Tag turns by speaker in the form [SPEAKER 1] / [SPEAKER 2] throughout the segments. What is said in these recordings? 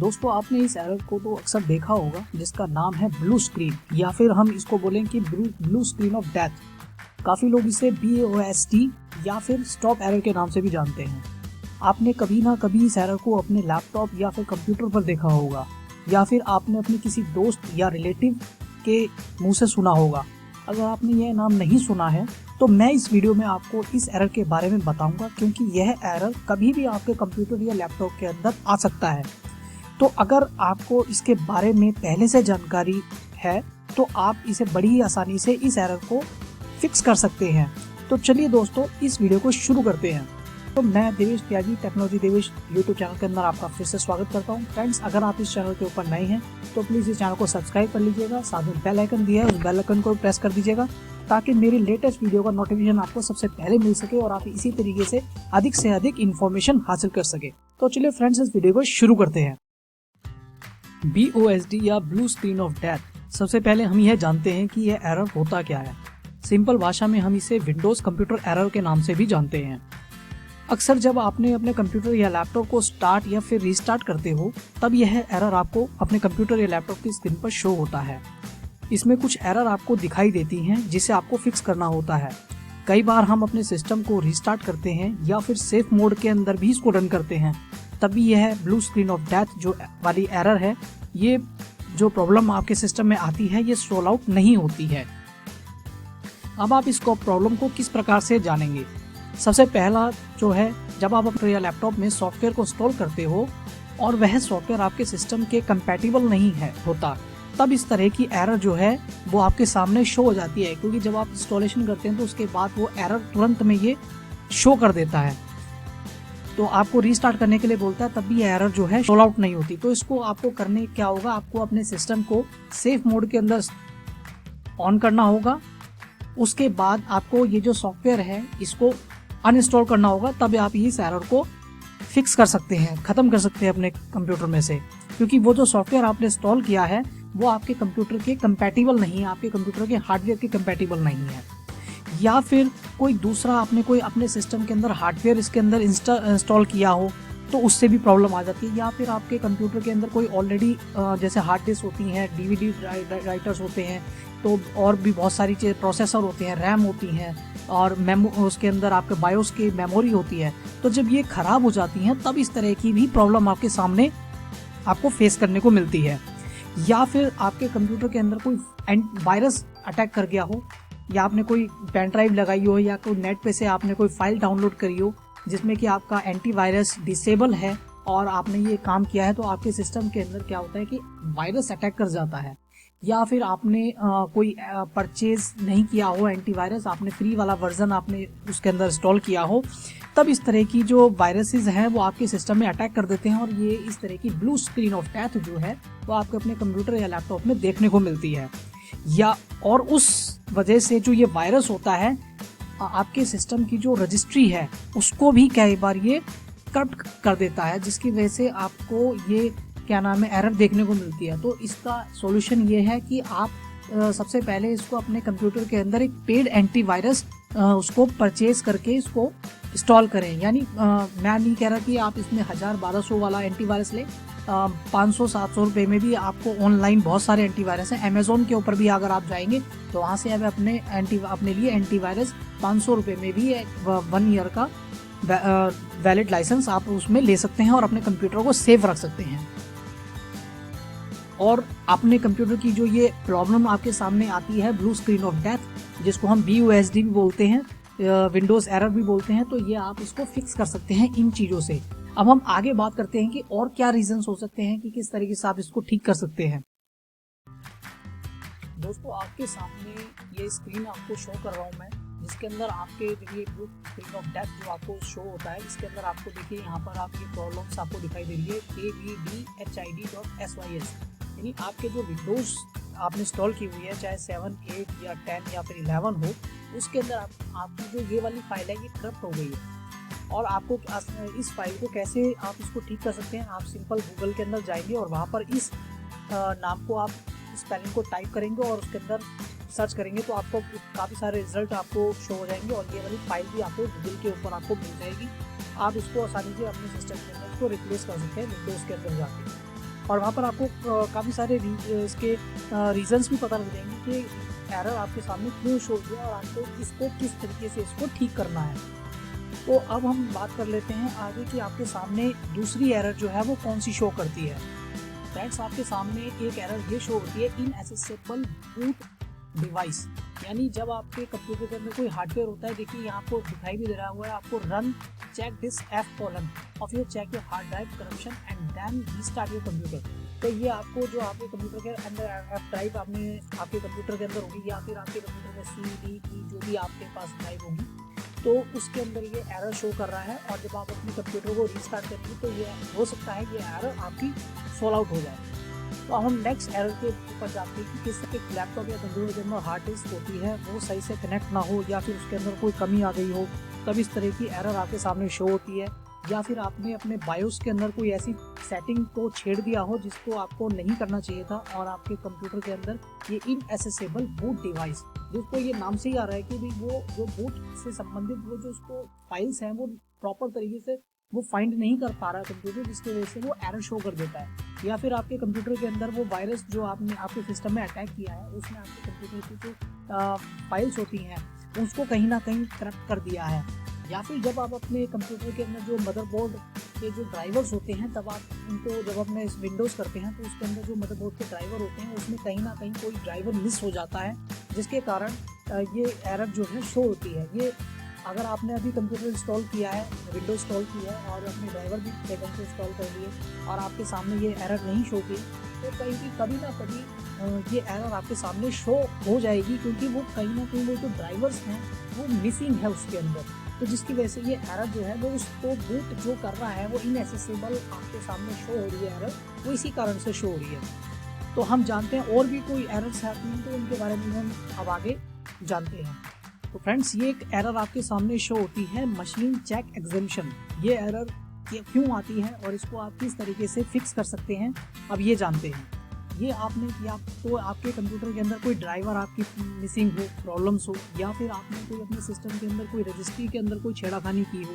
[SPEAKER 1] दोस्तों आपने इस एरर को तो अक्सर देखा होगा जिसका नाम है ब्लू स्क्रीन, या फिर हम इसको बोलें कि ब्लू स्क्रीन ऑफ डेथ। काफ़ी लोग इसे BOSD या फिर स्टॉप एरर के नाम से भी जानते हैं। आपने कभी ना कभी इस एरर को अपने लैपटॉप या फिर कंप्यूटर पर देखा होगा, या फिर आपने अपने किसी दोस्त या रिलेटिव के मुंह से सुना होगा। अगर आपने यह नाम नहीं सुना है तो मैं इस वीडियो में आपको इस एरर के बारे में बताऊंगा, क्योंकि यह एरर कभी भी आपके कंप्यूटर या लैपटॉप के अंदर आ सकता है। तो अगर आपको इसके बारे में पहले से जानकारी है तो आप इसे बड़ी ही आसानी से इस एरर को फिक्स कर सकते हैं। तो चलिए दोस्तों इस वीडियो को शुरू करते हैं। तो मैं देवेश त्यागी टेक्नोलॉजी देवेश यूट्यूब चैनल के अंदर आपका फिर से स्वागत करता हूं। फ्रेंड्स, अगर आप इस चैनल के ऊपर नए हैं तो प्लीज़ इस चैनल को सब्सक्राइब कर लीजिएगा, साथ में बेल आइकन दिया है उस बेल आइकन को प्रेस कर दीजिएगा ताकि मेरी लेटेस्ट वीडियो का नोटिफिकेशन आपको सबसे पहले मिल सके और आप इसी तरीके से अधिक इन्फॉर्मेशन हासिल कर सके। तो चलिए फ्रेंड्स इस वीडियो को शुरू करते हैं। BOSD या ब्लू स्क्रीन ऑफ डेथ, सबसे पहले हम यह जानते हैं कि यह एरर होता क्या है। सिंपल भाषा में हम इसे विंडोज कंप्यूटर एरर के नाम से भी जानते हैं। अक्सर जब आपने अपने कंप्यूटर या लैपटॉप को स्टार्ट या फिर रीस्टार्ट करते हो तब यह एरर आपको अपने कंप्यूटर या लैपटॉप की स्क्रीन पर शो होता है। इसमें कुछ एरर आपको दिखाई देती हैं जिसे आपको फिक्स करना होता है। कई बार हम अपने सिस्टम को रीस्टार्ट करते हैं या फिर सेफ मोड के अंदर भी इसको रन करते हैं, तभी यह ब्लू स्क्रीन ऑफ डेथ जो वाली एरर है, ये जो प्रॉब्लम आपके सिस्टम में आती है ये सोल्व आउट नहीं होती है। अब आप इसको प्रॉब्लम को किस प्रकार से जानेंगे। सबसे पहला जो है, जब आप अपने लैपटॉप में सॉफ्टवेयर को इंस्टॉल करते हो और वह सॉफ्टवेयर आपके सिस्टम के कंपैटिबल नहीं है होता, तब इस तरह की एरर जो है वो आपके सामने शो हो जाती है। क्योंकि जब आप इंस्टॉलेशन करते हैं तो उसके बाद वो एरर तुरंत में ये शो कर देता है, तो आपको रीस्टार्ट करने के लिए बोलता है, तब भी ये एरर जो है सोल्व आउट नहीं होती। तो इसको आपको करने क्या होगा, आपको अपने सिस्टम को सेफ मोड के अंदर ऑन करना होगा। उसके बाद आपको ये जो सॉफ्टवेयर है इसको अनइंस्टॉल करना होगा, तब आप इस एरर को फिक्स कर सकते हैं, खत्म कर सकते हैं अपने कंप्यूटर में से। क्योंकि वो जो सॉफ्टवेयर आपने इंस्टॉल किया है वो आपके कंप्यूटर के कंपैटिबल नहीं है, आपके कंप्यूटर के हार्डवेयर के कंपैटिबल नहीं है। या फिर कोई दूसरा आपने कोई अपने सिस्टम के अंदर हार्डवेयर इसके अंदर इंस्टॉल किया हो तो उससे भी प्रॉब्लम आ जाती है। या फिर आपके कंप्यूटर के अंदर कोई ऑलरेडी जैसे हार्ड डिस्क होती हैं, DVD राइटर्स होते हैं, तो और भी बहुत सारी चीज़, प्रोसेसर होते हैं, रैम होती हैं और उसके अंदर आपके बायोस की मेमोरी होती है। तो जब ये ख़राब हो जाती हैं तब इस तरह की भी प्रॉब्लम आपके सामने आपको फेस करने को मिलती है। या फिर आपके कंप्यूटर के अंदर कोई वायरस अटैक कर गया हो, या आपने कोई पेन ड्राइव लगाई हो, या कोई नेट पे से आपने कोई फाइल डाउनलोड करी हो जिसमें कि आपका एंटीवायरस डिसेबल है और आपने ये काम किया है, तो आपके सिस्टम के अंदर क्या होता है कि वायरस अटैक कर जाता है। या फिर आपने कोई परचेज नहीं किया हो एंटीवायरस, आपने फ्री वाला वर्जन आपने उसके अंदर इंस्टॉल किया हो, तब इस तरह की जो वायरसेस हैं वो आपके सिस्टम में अटैक कर देते हैं और ये इस तरह की ब्लू स्क्रीन ऑफ डेथ जो है वो आपके अपने कंप्यूटर या लैपटॉप में देखने को मिलती है। या और उस वजह से जो ये वायरस होता है आपके सिस्टम की जो रजिस्ट्री है उसको भी कई बार ये करप्ट कर देता है, जिसकी वजह से आपको ये क्या नाम है एरर देखने को मिलती है। तो इसका सॉल्यूशन ये है कि आप सबसे पहले इसको अपने कंप्यूटर के अंदर एक पेड एंटीवायरस उसको परचेज करके इसको इंस्टॉल करें। यानी मैं नहीं कह रहा कि आप इसमें 1000-1200 वाला एंटीवायरस लें, 500-700 रुपये में भी आपको ऑनलाइन बहुत सारे एंटीवायरस हैं। अमेजोन के ऊपर भी अगर आप जाएंगे तो वहाँ से आप अपने लिए एंटीवायरस 500 रुपये में भी 1 ईयर का वैलिड लाइसेंस आप उसमें ले सकते हैं और अपने कंप्यूटर को सेफ रख सकते हैं। और अपने कंप्यूटर की जो ये प्रॉब्लम आपके सामने आती है ब्लू स्क्रीन ऑफ डेथ, जिसको हम BOSD भी बोलते हैं, विंडोज एरर भी बोलते हैं, तो ये आप इसको फिक्स कर सकते हैं इन चीज़ों से। अब हम आगे बात करते हैं कि और क्या रीजंस हो सकते हैं कि किस तरीके से आप इसको ठीक कर सकते हैं। दोस्तों आपके सामने ये स्क्रीन आपको शो कर रहा हूँ मैं, जिसके अंदर आपके ये ब्लू स्क्रीन ऑफ डेथ जो आपको शो होता है, इसके अंदर आपको देखिए यहाँ पर आपकी प्रॉब्लम्स आपको दिखाई दे रही है KVDHID.sys। यानी आपके जो विंडोज आपने इंस्टॉल की हुई है, चाहे 7, 8 या 10 या फिर 11 हो, उसके अंदर आपकी जो ये वाली फाइल है ये करप्ट हो गई है। और आपको इस फाइल को कैसे आप इसको ठीक कर सकते हैं, आप सिंपल गूगल के अंदर जाएंगे और वहाँ पर इस नाम को आप स्पेलिंग को टाइप करेंगे और उसके अंदर सर्च करेंगे तो आपको काफ़ी सारे रिजल्ट आपको शो हो जाएंगे और ये वाली फाइल भी आपको गूगल के ऊपर आपको मिल जाएगी। आप इसको आसानी से अपने सिस्टम के अंदर इसको रिप्लेस कर सकते हैं विंडोज़ के अंदर जाके। और वहाँ पर आपको काफ़ी सारे इसके रीजंस भी पता लग जाएंगे कि एरर आपके सामने क्यों शो किया और आपको इसको किस तरीके से इसको ठीक करना है। तो अब हम बात कर लेते हैं आगे कि आपके सामने दूसरी एरर जो है वो कौन सी शो करती है। फ्रेंड्स, आपके सामने एक एरर ये शो होती है इनएक्सेसिबल बूट डिवाइस, यानी जब आपके कंप्यूटर के अंदर कोई हार्डवेयर होता है, देखिए यहाँ आपको दिखाई भी दे रहा हुआ है आपको run check this F of your check your hard drive corruption and then restart your computer. तो ये आपको जो आपके कंप्यूटर के अंदर F ड्राइव आपके कंप्यूटर के अंदर होगी या फिर आपके कंप्यूटर में CD जो भी आपके पास ड्राइव होगी, तो उसके अंदर ये एरर शो कर रहा है। और जब आप अपने कंप्यूटर को रीस्टार्ट करेंगे तो ये हो सकता है ये एरर आपकी सॉल्व आउट हो जाए। तो अब हम नेक्स्ट एरर के ऊपर जाते हैं कि किस एक लैपटॉप या कंप्यूटर के अंदर हार्ड डिस्क होती है वो सही से कनेक्ट ना हो या फिर उसके अंदर कोई कमी आ गई हो, तब इस तरह की एरर आपके सामने शो होती है। या फिर आपने अपने बायोस के अंदर कोई ऐसी सेटिंग को छेड़ दिया हो जिसको आपको नहीं करना चाहिए था और आपके कंप्यूटर के अंदर ये इनएक्सेसिबल बूट डिवाइस, जिसको ये नाम से ही आ रहा है कि भाई वो जो बूट से संबंधित वो जो उसको फाइल्स हैं वो प्रॉपर तरीके से वो फाइंड नहीं कर पा रहा कंप्यूटर, जिसकी वजह से वो एरर शो कर देता है। या फिर आपके कंप्यूटर के अंदर वो वायरस जो आपने आपके सिस्टम में अटैक किया है उसने आपके कंप्यूटर की जो फाइल्स होती हैं उसको कहीं ना कहीं करप्ट कर दिया है। या फिर जब आप अपने कंप्यूटर के अंदर जो मदरबोर्ड के जो ड्राइवर्स होते हैं तब आप उनको जब अपने विंडोज़ करते हैं तो उसके अंदर जो मदरबोर्ड के ड्राइवर होते हैं उसमें कहीं ना कहीं कोई ड्राइवर मिस हो जाता है, जिसके कारण ये एरर जो है शो होती है। ये अगर आपने अभी कंप्यूटर इंस्टॉल किया है, विंडोज इंस्टॉल किया है और अपने ड्राइवर भी ढंग से इंस्टॉल कर लिए और आपके सामने ये एरर नहीं शो की, तो कभी ना कभी ये एरर आपके सामने शो हो जाएगी, क्योंकि वो कहीं ना कहीं वो जो ड्राइवर्स हैं वो मिसिंग है उसके अंदर। तो जिसकी वजह से ये एरर जो है वो उसको बूट जो कर रहा है वो इनएक्सेसिबल आपके सामने शो हो रही है एरर, वो इसी कारण से शो हो रही है। तो हम जानते हैं और भी कोई एरर्स आती हैं तो उनके बारे में हम अब आगे जानते हैं। तो फ्रेंड्स, ये एक एरर आपके सामने शो होती है मशीन चेक एग्जेम्पशन। ये एरर क्यों आती है और इसको आप किस तरीके से फिक्स कर सकते हैं अब ये जानते हैं। ये आपने किया तो आपके कंप्यूटर के अंदर कोई ड्राइवर आपकी मिसिंग हो, प्रॉब्लम्स हो, या फिर आपने कोई अपने सिस्टम के अंदर कोई रजिस्ट्री के अंदर कोई छेड़खानी की हो,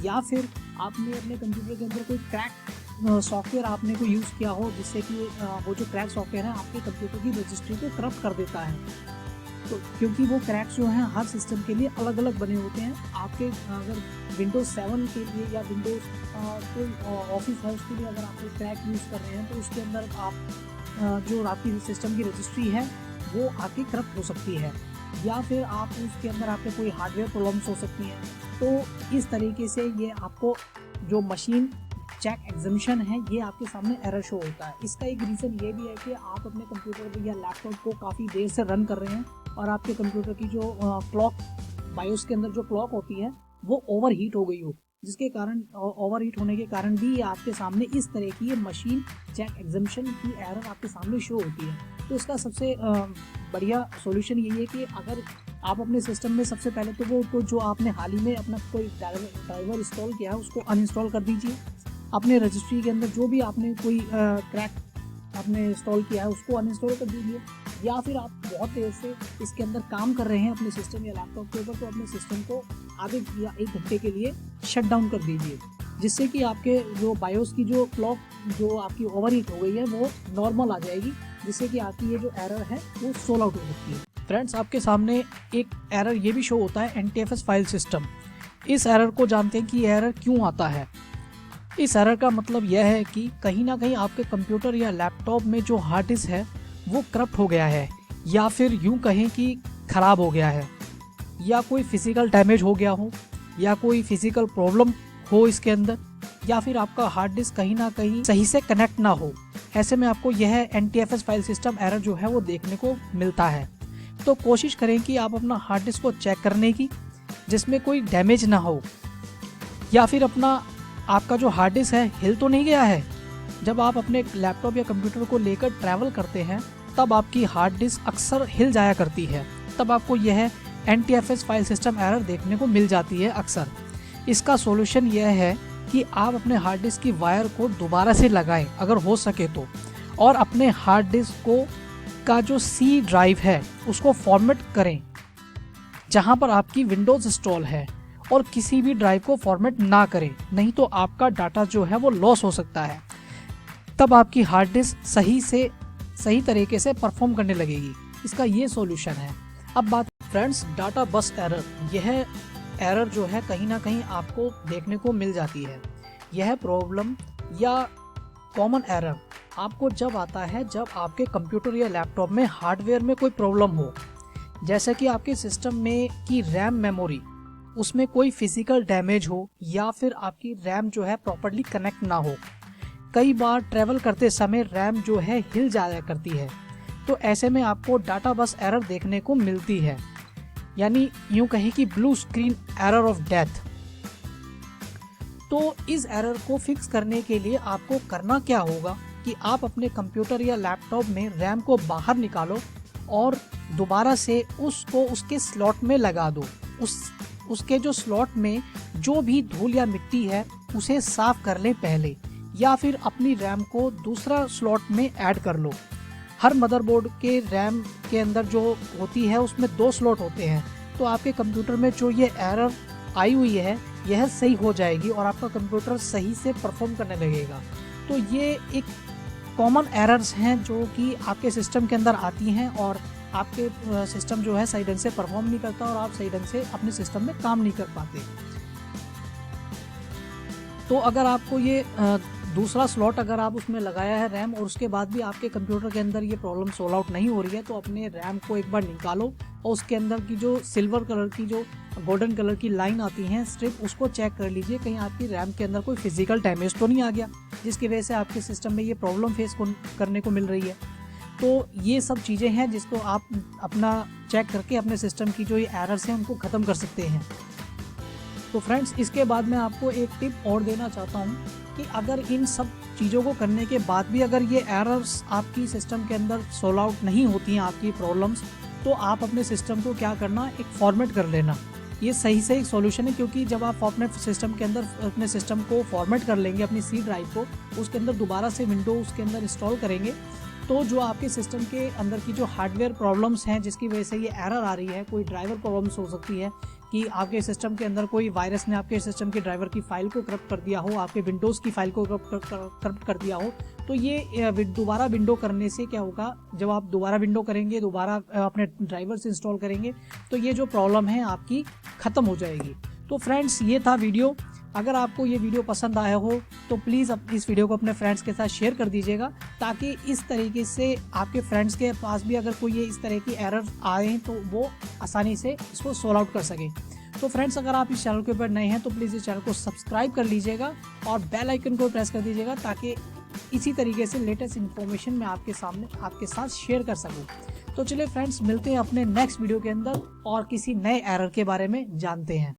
[SPEAKER 1] या फिर आपने अपने कंप्यूटर के अंदर कोई क्रैक सॉफ्टवेयर आपने कोई यूज़ किया हो जिससे कि वो जो क्रैक सॉफ्टवेयर है आपके कंप्यूटर की रजिस्ट्री को करप्ट कर देता है। तो क्योंकि वो क्रैक्स जो हैं हर सिस्टम के लिए अलग अलग बने होते हैं। आपके अगर विंडोज़ 7 के लिए या विंडोज़ कोई ऑफिस है उसके लिए अगर आप कोई क्रैक यूज़ कर रहे हैं तो उसके अंदर आप जो आपकी सिस्टम की रजिस्ट्री है वो आपकी करप्ट हो सकती है, या फिर आप उसके अंदर आपके कोई हार्डवेयर प्रॉब्लम्स हो सकती हैं। तो इस तरीके से ये आपको जो मशीन चेक एग्जेम्पशन है ये आपके सामने एरर शो होता है। इसका एक रीज़न ये भी है कि आप अपने कंप्यूटर या लैपटॉप को काफ़ी देर से रन कर रहे हैं और आपके कंप्यूटर की जो क्लॉक बायोस के अंदर जो क्लॉक होती है वो ओवर हीट हो गई हो, जिसके कारण ओवर हीट होने के कारण भी आपके सामने इस तरह की ये मशीन चेक एग्जेम्पशन की एरर आपके सामने शो होती है। तो इसका सबसे बढ़िया सॉल्यूशन यही है कि अगर आप अपने सिस्टम में सबसे पहले तो वो जो आपने हाल ही में अपना कोई ड्राइवर इंस्टॉल किया है उसको अनइंस्टॉल कर दीजिए। अपने रजिस्ट्री के अंदर जो भी आपने कोई क्रैक आपने इंस्टॉल किया है उसको अनइंस्टॉल कर दीजिए, या फिर आप बहुत देर से इसके अंदर काम कर रहे हैं अपने सिस्टम या लैपटॉप के ऊपर तो अपने सिस्टम को आधे या 1 घंटे के लिए शट डाउन कर दीजिए, जिससे कि आपके जो बायोस की जो क्लॉक जो आपकी ओवर हीट हो गई है वो नॉर्मल आ जाएगी, जिससे कि आपकी ये जो एरर है वो सॉल्व आउट हो सकती है। फ्रेंड्स, आपके सामने एक एरर ये भी शो होता है NTFS फाइल सिस्टम। इस एरर को जानते हैं कि ये एरर क्यों आता है। इस एरर का मतलब यह है कि कहीं ना कहीं आपके कंप्यूटर या लैपटॉप में जो हार्ड डिस्क है वो करप्ट हो गया है, या फिर यूं कहें कि ख़राब हो गया है, या कोई फिज़िकल डैमेज हो गया हो, या कोई फिज़िकल प्रॉब्लम हो इसके अंदर, या फिर आपका हार्ड डिस्क कहीं ना कहीं सही से कनेक्ट ना हो। ऐसे में आपको यह NTFS फाइल सिस्टम एरर जो है वो देखने को मिलता है। तो कोशिश करें कि आप अपना हार्ड डिस्क को चेक करने की जिसमें कोई डैमेज ना हो, या फिर आपका जो हार्ड डिस्क है हिल तो नहीं गया है। जब आप अपने लैपटॉप या कंप्यूटर को लेकर ट्रैवल करते हैं तब आपकी हार्ड डिस्क अक्सर हिल जाया करती है, तब आपको यह NTFS फाइल सिस्टम एरर देखने को मिल जाती है अक्सर। इसका सॉल्यूशन यह है कि आप अपने हार्ड डिस्क की वायर को दोबारा से लगाएं अगर हो सके तो, और अपने हार्ड डिस्क का जो C ड्राइव है उसको फॉर्मेट करें जहां पर आपकी विंडोज़ इंस्टॉल है, और किसी भी ड्राइव को फॉर्मेट ना करें, नहीं तो आपका डाटा जो है वो लॉस हो सकता है। तब आपकी हार्ड डिस्क सही तरीके से परफॉर्म करने लगेगी। इसका ये सॉल्यूशन है। अब बात फ्रेंड्स डाटा बस एरर, यह एरर जो है कहीं ना कहीं आपको देखने को मिल जाती है। यह प्रॉब्लम या कॉमन एरर आपको जब आता है जब आपके कंप्यूटर या लैपटॉप में हार्डवेयर में कोई प्रॉब्लम हो, जैसे कि आपके सिस्टम में की रैम मेमोरी उसमें कोई फिजिकल डैमेज हो या फिर आपकी रैम जो है प्रॉपर्ली कनेक्ट ना हो। कई बार ट्रैवल करते समय रैम जो है हिल जाया करती है, तो ऐसे में आपको डाटा बस एरर देखने को मिलती है, यानी यूं कहें कि blue screen error of death. तो इस एरर को फिक्स करने के लिए आपको करना क्या होगा कि आप अपने कंप्यूटर या लैपटॉप में रैम को बाहर निकालो और दोबारा से उसको उसके स्लॉट में लगा दो। उसके जो स्लॉट में जो भी धूल या मिट्टी है उसे साफ कर ले पहले, या फिर अपनी रैम को दूसरा स्लॉट में ऐड कर लो। हर मदरबोर्ड के रैम के अंदर जो होती है उसमें 2 स्लॉट होते हैं, तो आपके कंप्यूटर में जो ये एरर आई हुई है यह सही हो जाएगी और आपका कंप्यूटर सही से परफॉर्म करने लगेगा। तो ये एक कॉमन एरर्स हैं जो कि आपके सिस्टम के अंदर आती हैं और आपके सिस्टम जो है सही ढंग से परफॉर्म नहीं करता और आप सही ढंग से अपने सिस्टम में काम नहीं कर पाते। तो अगर आपको ये दूसरा स्लॉट अगर आप उसमें लगाया है रैम और उसके बाद भी आपके कंप्यूटर के अंदर ये प्रॉब्लम सोल्व आउट नहीं हो रही है, तो अपने रैम को एक बार निकालो और उसके अंदर की जो सिल्वर कलर की जो गोल्डन कलर की लाइन आती है स्ट्रिप, उसको चेक कर लीजिए कहीं आपकी रैम के अंदर कोई फिजिकल डैमेज तो नहीं आ गया जिसकी वजह से आपके सिस्टम में ये प्रॉब्लम फेस करने को मिल रही है। तो ये सब चीज़ें हैं जिसको आप अपना चेक करके अपने सिस्टम की जो ये एरर्स हैं उनको ख़त्म कर सकते हैं। तो फ्रेंड्स इसके बाद मैं आपको एक टिप और देना चाहता हूँ कि अगर इन सब चीज़ों को करने के बाद भी अगर ये एरर्स आपकी सिस्टम के अंदर सोल्व आउट नहीं होती हैं आपकी प्रॉब्लम्स, तो आप अपने सिस्टम को क्या करना, एक फॉर्मेट कर लेना। ये सही से एक सॉल्यूशन है, क्योंकि जब आप अपने सिस्टम के अंदर अपने सिस्टम को फॉर्मेट कर लेंगे अपनी सी ड्राइव को, उसके अंदर दोबारा से विंडो उसके अंदर इंस्टॉल करेंगे, तो जो आपके सिस्टम के अंदर की जो हार्डवेयर प्रॉब्लम्स हैं जिसकी वजह से ये एरर आ रही है, कोई ड्राइवर प्रॉब्लम्स हो सकती है कि आपके सिस्टम के अंदर कोई वायरस ने आपके सिस्टम के ड्राइवर की फाइल को करप्ट कर दिया हो, आपके विंडोज़ की फाइल को करप्ट कर दिया हो, तो ये दोबारा विंडो करने से क्या होगा, जब आप दोबारा विंडो करेंगे, दोबारा अपने ड्राइवर से इंस्टॉल करेंगे, तो ये जो प्रॉब्लम है आपकी ख़त्म हो जाएगी। तो फ्रेंड्स ये था वीडियो। अगर आपको ये वीडियो पसंद आया हो तो प्लीज़ इस वीडियो को अपने फ्रेंड्स के साथ शेयर कर दीजिएगा, ताकि इस तरीके से आपके फ्रेंड्स के पास भी अगर कोई ये इस तरह की एरर आए तो वो आसानी से इसको सोल्व आउट कर सकें। तो फ्रेंड्स अगर आप इस चैनल के ऊपर नए हैं तो प्लीज़ इस चैनल को सब्सक्राइब कर लीजिएगा और बेल आइकन को प्रेस कर दीजिएगा, ताकि इसी तरीके से लेटेस्ट इन्फॉर्मेशन मैं आपके साथ शेयर कर सकूँ। तो चलिए फ्रेंड्स मिलते हैं अपने नेक्स्ट वीडियो के अंदर और किसी नए एरर के बारे में जानते हैं।